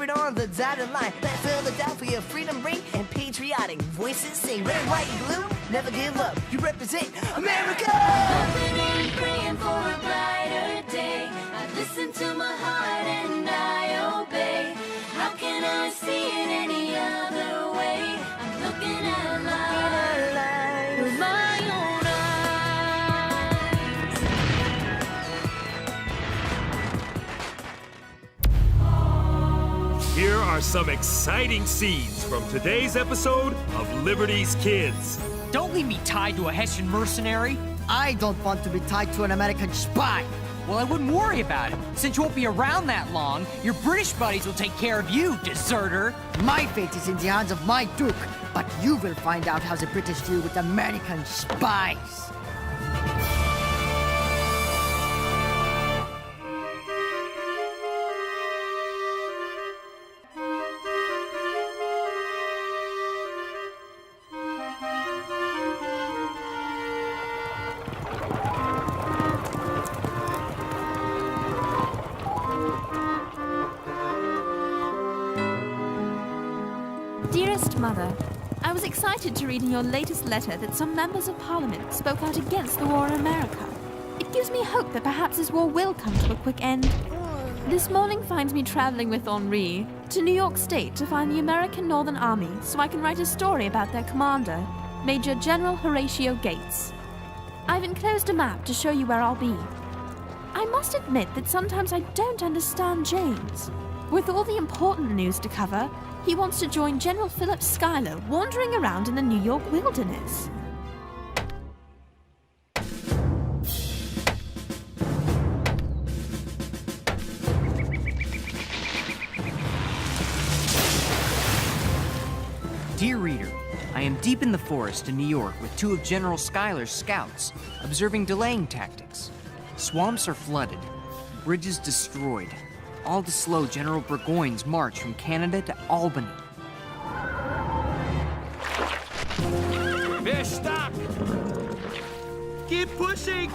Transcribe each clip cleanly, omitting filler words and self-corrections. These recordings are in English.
Delivered on the dotted line. Let Philadelphia freedom ring and patriotic voices sing. Red, white, and blue, never give up. You represent America! Hoping and praying for a brighter day. I listen to my heart and I obey. How can I see it any other way? I'm looking at life with my own eyes. Here are some exciting scenes from today's episode of Liberty's Kids. Don't leave me tied to a Hessian mercenary. I don't want to be tied to an American spy. Well, I wouldn't worry about it. Since you won't be around that long, your British buddies will take care of you, deserter. My fate is in the hands of my Duke, but you will find out how the British deal with American spies. Dearest Mother, I was excited to read in your latest letter that some members of Parliament spoke out against the war in America. It gives me hope that perhaps this war will come to a quick end. This morning finds me traveling with Henri to New York State to find the American Northern Army so I can write a story about their commander, Major General Horatio Gates. I've enclosed a map to show you where I'll be. I must admit that sometimes I don't understand James. With all the important news to cover, he wants to join General Philip Schuyler wandering around in the New York wilderness. Dear reader, I am deep in the forest in New York with two of General Schuyler's scouts, observing delaying tactics. Swamps are flooded, bridges destroyed, all to slow General Burgoyne's march from Canada to Albany. Fish, stop! Keep pushing!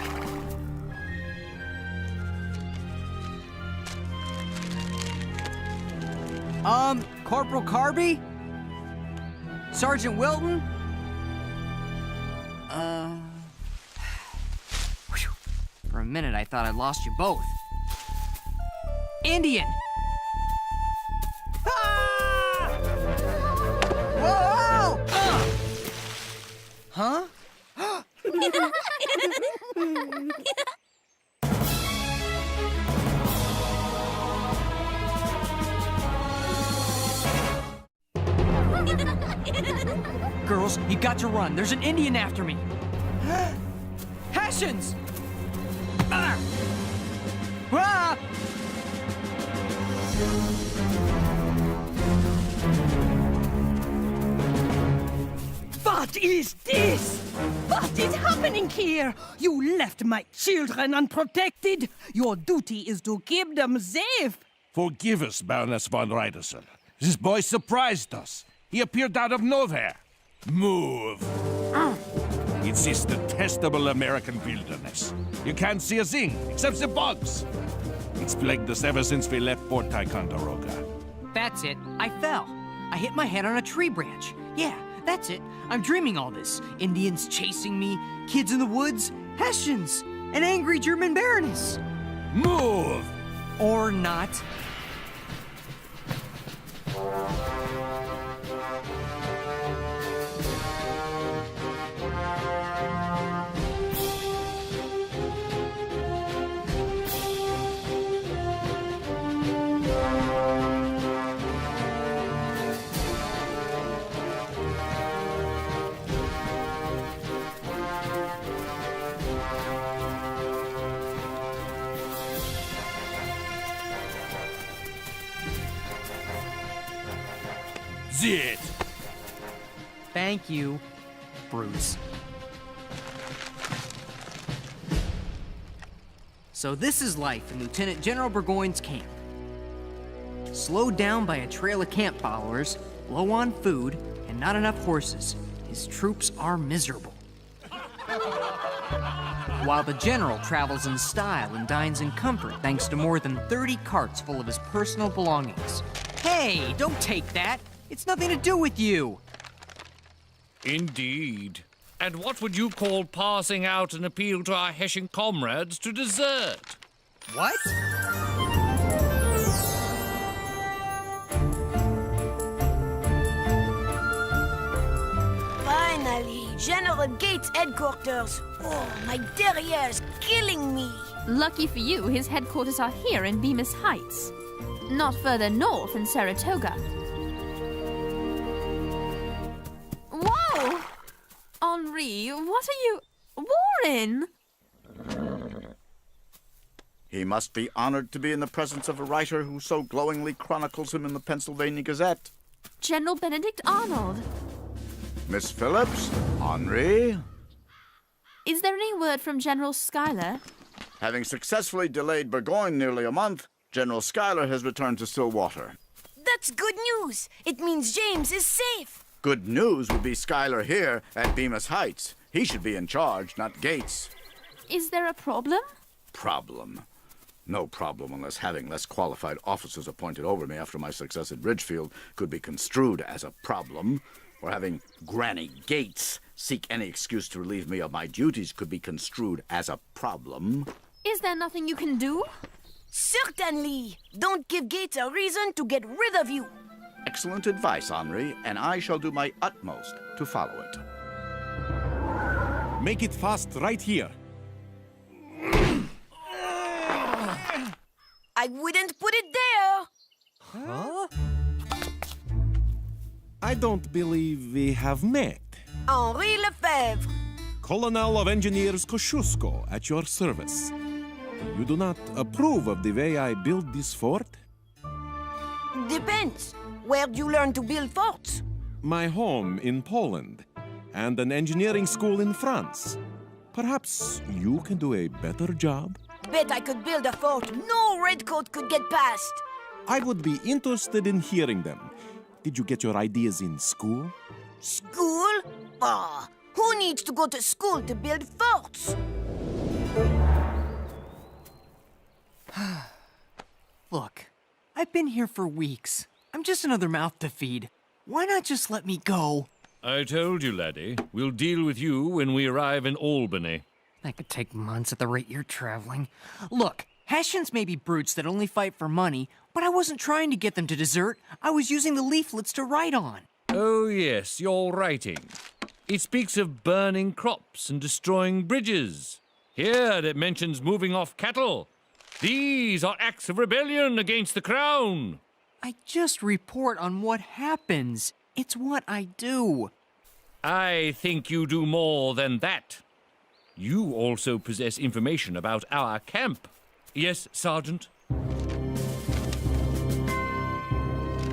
Corporal Carby? Sergeant Wilton? Whew. For a minute, I thought I'd lost you both. Indian! Ah! Whoa! Huh? Girls, you got to run. There's an Indian after me. Hessians! Ah! Ah! What is this? What is happening here? You left my children unprotected. Your duty is to keep them safe. Forgive us, Baroness von Riederson. This boy surprised us. He appeared out of nowhere. Move. It's this detestable American wilderness. You can't see a thing except the bugs. It's plagued us ever since we left Fort Ticonderoga. That's it. I fell. I hit my head on a tree branch. Yeah, that's it. I'm dreaming all this. Indians chasing me, kids in the woods, Hessians, an angry German baroness. Move! Or not. It. Thank you, Bruce. So this is life in Lieutenant General Burgoyne's camp. Slowed down by a trail of camp followers, low on food, and not enough horses, his troops are miserable. While the general travels in style and dines in comfort thanks to more than 30 carts full of his personal belongings. Hey, don't take that. It's nothing to do with you. Indeed. And what would you call passing out an appeal to our Hessian comrades to desert? What? Finally, General Gates' headquarters. Oh, my derriere's killing me. Lucky for you, his headquarters are here in Bemis Heights. Not further north in Saratoga. Whoa! Henri, what are you... Warren! He must be honored to be in the presence of a writer who so glowingly chronicles him in the Pennsylvania Gazette. General Benedict Arnold. Miss Phillips, Henri. Is there any word from General Schuyler? Having successfully delayed Burgoyne nearly a month, General Schuyler has returned to Stillwater. That's good news. It means James is safe. Good news would be Schuyler here at Bemis Heights. He should be in charge, not Gates. Is there a problem? Problem? No problem unless having less qualified officers appointed over me after my success at Ridgefield could be construed as a problem, or having Granny Gates seek any excuse to relieve me of my duties could be construed as a problem. Is there nothing you can do? Certainly. Don't give Gates a reason to get rid of you. Excellent advice, Henri, and I shall do my utmost to follow it. Make it fast right here. I wouldn't put it there. Huh? I don't believe we have met. Henri Lefebvre. Colonel of Engineers Kosciuszko at your service. You do not approve of the way I build this fort? Depends. Where'd you learn to build forts? My home in Poland, and an engineering school in France. Perhaps you can do a better job? Bet I could build a fort no redcoat could get past. I would be interested in hearing them. Did you get your ideas in school? School? Ah, who needs to go to school to build forts? Look, I've been here for weeks. I'm just another mouth to feed. Why not just let me go? I told you, laddie. We'll deal with you when we arrive in Albany. That could take months at the rate you're traveling. Look, Hessians may be brutes that only fight for money, but I wasn't trying to get them to desert. I was using the leaflets to write on. Oh, yes, your writing. It speaks of burning crops and destroying bridges. Here it mentions moving off cattle. These are acts of rebellion against the crown. I just report on what happens. It's what I do. I think you do more than that. You also possess information about our camp. Yes, Sergeant?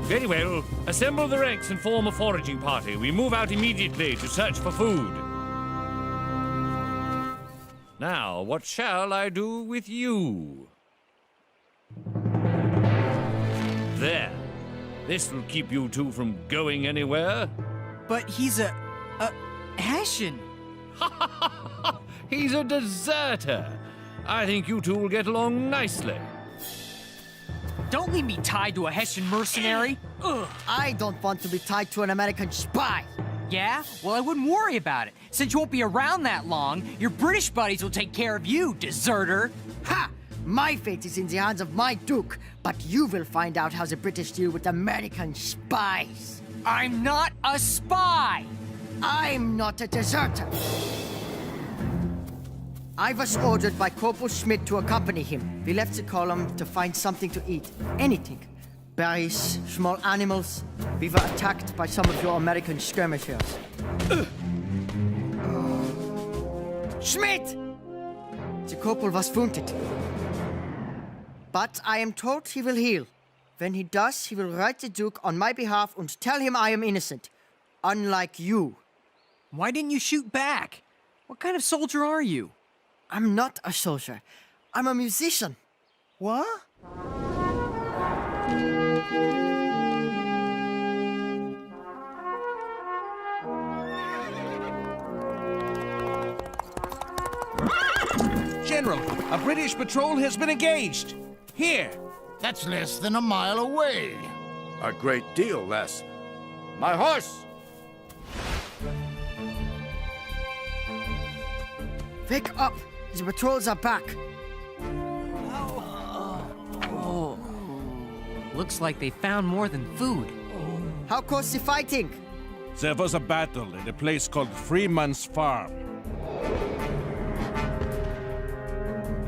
Very well. Assemble the ranks and form a foraging party. We move out immediately to search for food. Now, what shall I do with you? There. This will keep you two from going anywhere. But he's a Hessian. He's a deserter. I think you two will get along nicely. Don't leave me tied to a Hessian mercenary. Ugh. I don't want to be tied to an American spy. Yeah? Well, I wouldn't worry about it. Since you won't be around that long, your British buddies will take care of you, deserter. Ha! My fate is in the hands of my Duke, but you will find out how the British deal with American spies. I'm not a spy! I'm not a deserter. I was ordered by Corporal Schmidt to accompany him. We left the column to find something to eat. Anything. Berries, small animals. We were attacked by some of your American skirmishers. Schmidt! The corporal was wounded. But I am told he will heal. When he does, he will write the Duke on my behalf and tell him I am innocent. Unlike you. Why didn't you shoot back? What kind of soldier are you? I'm not a soldier. I'm a musician. What? General, a British patrol has been engaged. Here. That's less than a mile away. A great deal less. My horse! Wake up! The patrols are back. Looks like they found more than food. How goes the fighting? There was a battle in a place called Freeman's Farm.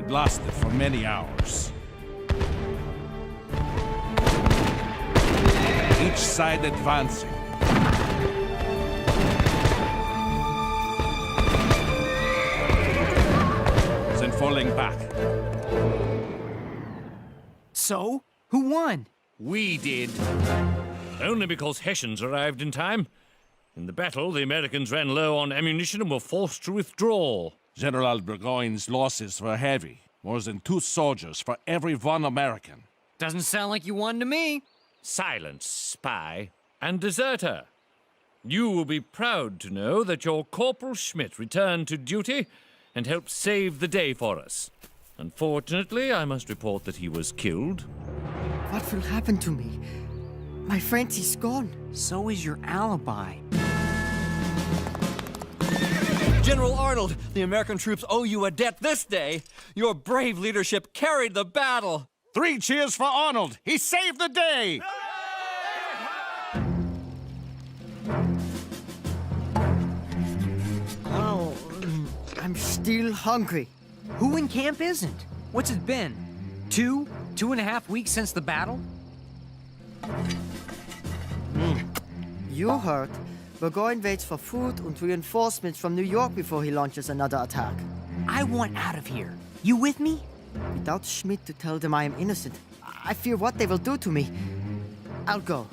It lasted for many hours. Each side advancing. Then falling back. So, who won? We did. Only because Hessians arrived in time. In the battle, the Americans ran low on ammunition and were forced to withdraw. General Burgoyne's losses were heavy. More than 2 soldiers for every 1 American. Doesn't sound like you won to me. Silence, spy, and deserter. You will be proud to know that your Corporal Schmidt returned to duty and helped save the day for us. Unfortunately, I must report that he was killed. What will happen to me? My friend is gone. So is your alibi. General Arnold, the American troops owe you a debt this day. Your brave leadership carried the battle. 3 cheers for Arnold! He saved the day! Oh, I'm still hungry. Who in camp isn't? What's it been? 2.5 weeks since the battle? You heard. Burgoyne waits for food and reinforcements from New York before he launches another attack. I want out of here. You with me? Without Schmidt to tell them I am innocent, I fear what they will do to me. I'll go.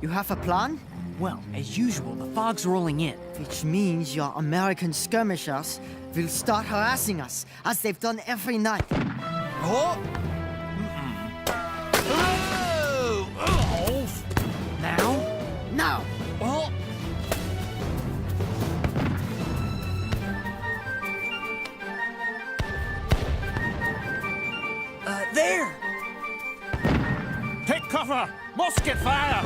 You have a plan? Well, as usual, the fog's rolling in. Which means your American skirmishers will start harassing us, as they've done every night. Oh! Now? Now! Oh! There! Take cover! Musket fire!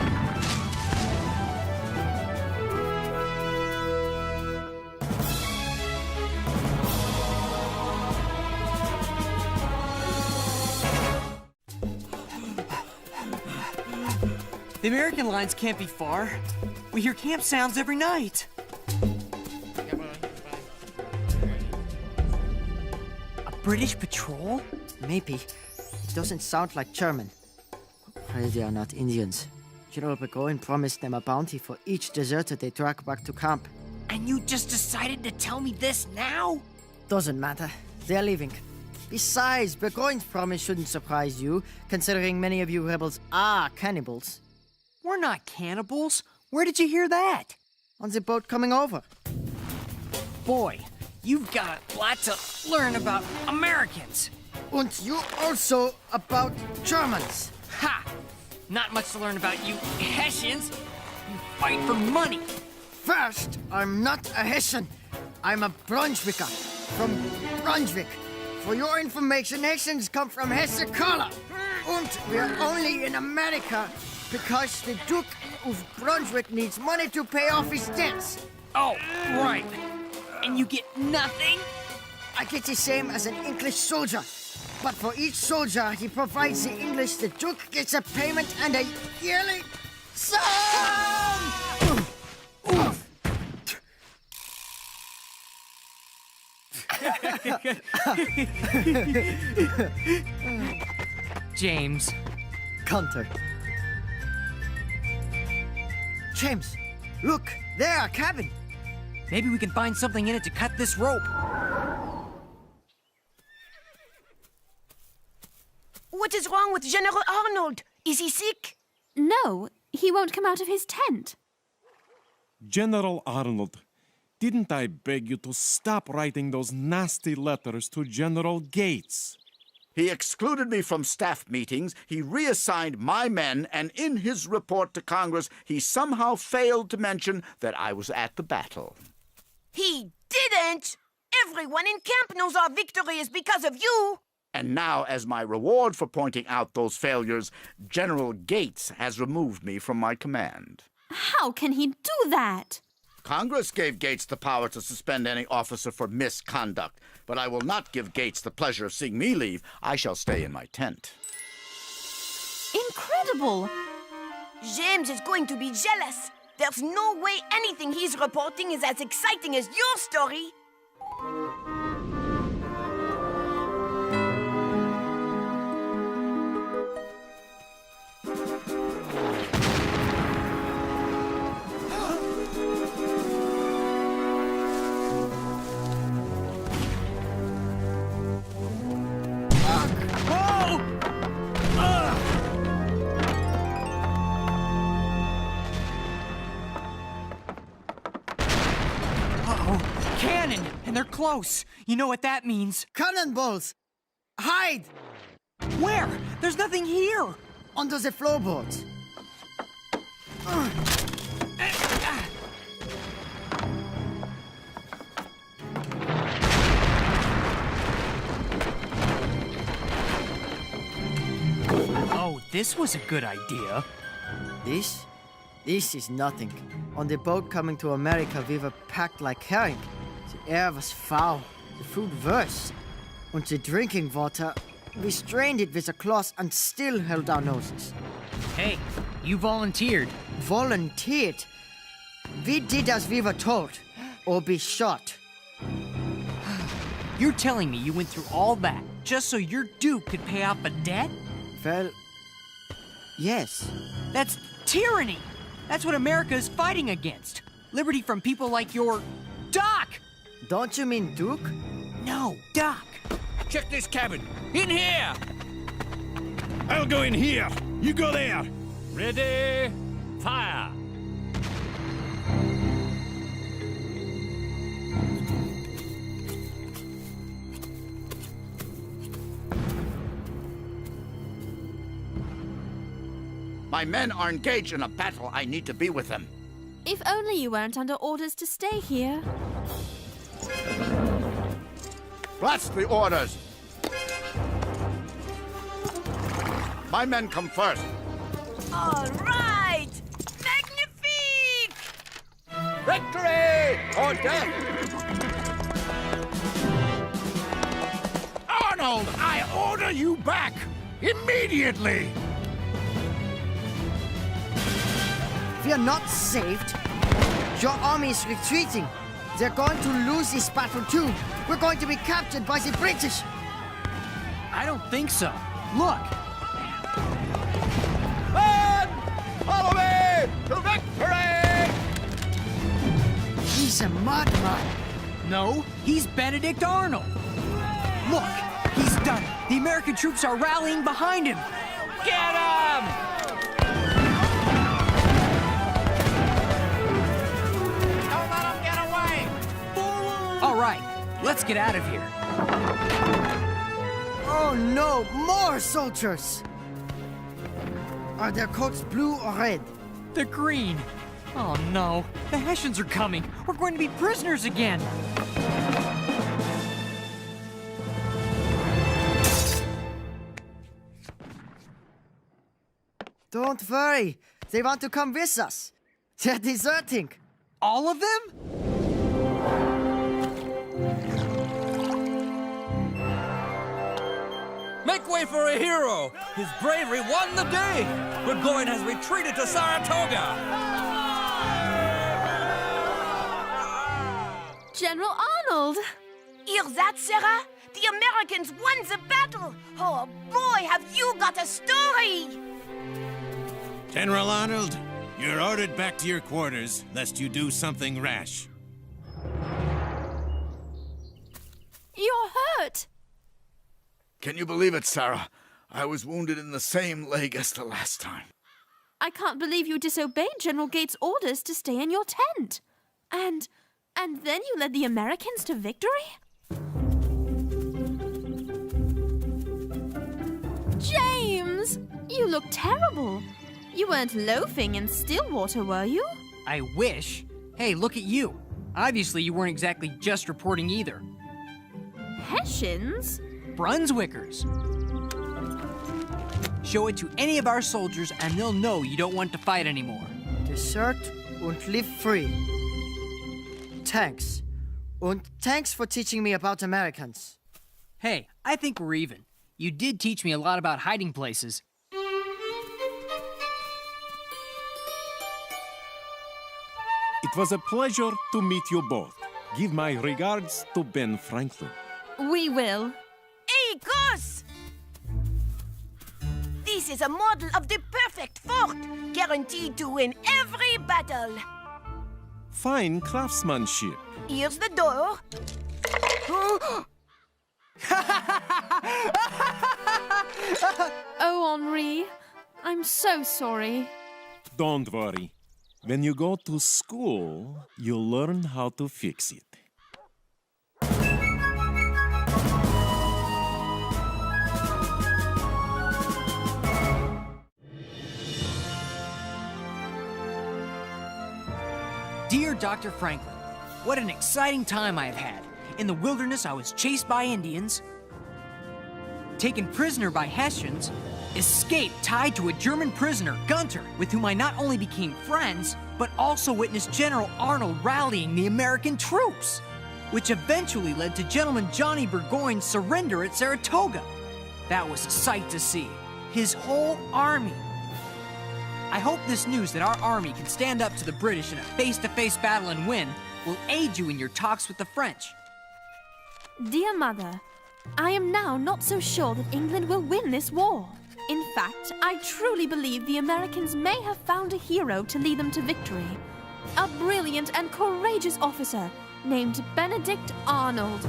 The American lines can't be far. We hear camp sounds every night. A British patrol? Maybe. It doesn't sound like German. Pray they are not Indians. General Burgoyne promised them a bounty for each deserter they drag back to camp. And you just decided to tell me this now? Doesn't matter. They're leaving. Besides, Burgoyne's promise shouldn't surprise you, considering many of you rebels are cannibals. We're not cannibals. Where did you hear that? On the boat coming over. Boy, you've got a lot to learn about Americans. And you also about Germans. Ha! Not much to learn about you Hessians. You fight for money. First, I'm not a Hessian. I'm a Brunswicker. From Brunswick. For your information, Hessians come from Hesse color. And we're only in America because the Duke of Brunswick needs money to pay off his debts. Oh, right. And you get nothing? I get the same as an English soldier. But for each soldier he provides the English, the Duke gets a payment and a yearly sum! James. Counter. James, look, there, a cabin. Maybe we can find something in it to cut this rope. What is wrong with General Arnold? Is he sick? No, he won't come out of his tent. General Arnold, didn't I beg you to stop writing those nasty letters to General Gates? He excluded me from staff meetings, he reassigned my men, and in his report to Congress, he somehow failed to mention that I was at the battle. He didn't! Everyone in camp knows our victory is because of you! And now, as my reward for pointing out those failures, General Gates has removed me from my command. How can he do that? Congress gave Gates the power to suspend any officer for misconduct, but I will not give Gates the pleasure of seeing me leave. I shall stay in my tent. Incredible! James is going to be jealous. There's no way anything he's reporting is as exciting as your story. Cannon! And they're close. You know what that means. Cannonballs! Hide! Where? There's nothing here! Under the floorboards. Oh, this was a good idea. This is nothing. On the boat coming to America, we were packed like herring. The air was foul, the food worse. And the drinking water, we strained it with a cloth and still held our noses. Hey, you volunteered. Volunteered? We did as we were told, or be shot. You're telling me you went through all that just so your Duke could pay off a debt? Well, yes. That's tyranny! That's what America is fighting against. Liberty from people like your Doc! Don't you mean Duke? No, Doc. Check this cabin. In here! I'll go in here. You go there. Ready, fire! My men are engaged in a battle. I need to be with them. If only you weren't under orders to stay here. Blast the orders! My men come first. All right! Magnifique! Victory or death! Arnold, I order you back! Immediately! We are not saved. Your army is retreating. They're going to lose this battle too. We're going to be captured by the British. I don't think so. Look! Men! Follow me to victory! He's a madman. No, he's Benedict Arnold. Look, he's done it. The American troops are rallying behind him. Get him! All right, let's get out of here. Oh no, more soldiers! Are their coats blue or red? The green. Oh no, the Hessians are coming. We're going to be prisoners again. Don't worry, they want to come with us. They're deserting. All of them? Make way for a hero! His bravery won the day! Burgoyne has retreated to Saratoga! General Arnold! Hear that, Sarah? The Americans won the battle! Oh boy, have you got a story! General Arnold, you're ordered back to your quarters, lest you do something rash. You're hurt! Can you believe it, Sarah? I was wounded in the same leg as the last time. I can't believe you disobeyed General Gates' orders to stay in your tent. And then you led the Americans to victory? James! You look terrible. You weren't loafing in Stillwater, were you? I wish. Hey, look at you. Obviously, you weren't exactly just reporting either. Hessians? Brunswickers. Show it to any of our soldiers and they'll know you don't want to fight anymore. Desert und live free. Thanks. Und thanks for teaching me about Americans. Hey, I think we're even. You did teach me a lot about hiding places. It was a pleasure to meet you both. Give my regards to Ben Franklin. We will. Hey, Gus! This is a model of the perfect fort, guaranteed to win every battle. Fine craftsmanship. Here's the door. Oh, Henri, I'm so sorry. Don't worry. When you go to school, you'll learn how to fix it. Dear Dr. Franklin, what an exciting time I have had. In the wilderness, I was chased by Indians, taken prisoner by Hessians, escaped tied to a German prisoner, Gunter, with whom I not only became friends, but also witnessed General Arnold rallying the American troops, which eventually led to Gentleman Johnny Burgoyne's surrender at Saratoga. That was a sight to see. His whole army. I hope this news that our army can stand up to the British in a face-to-face battle and win will aid you in your talks with the French. Dear Mother, I am now not so sure that England will win this war. In fact, I truly believe the Americans may have found a hero to lead them to victory. A brilliant and courageous officer named Benedict Arnold.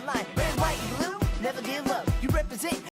Line. Red, white, blue, never give up. You represent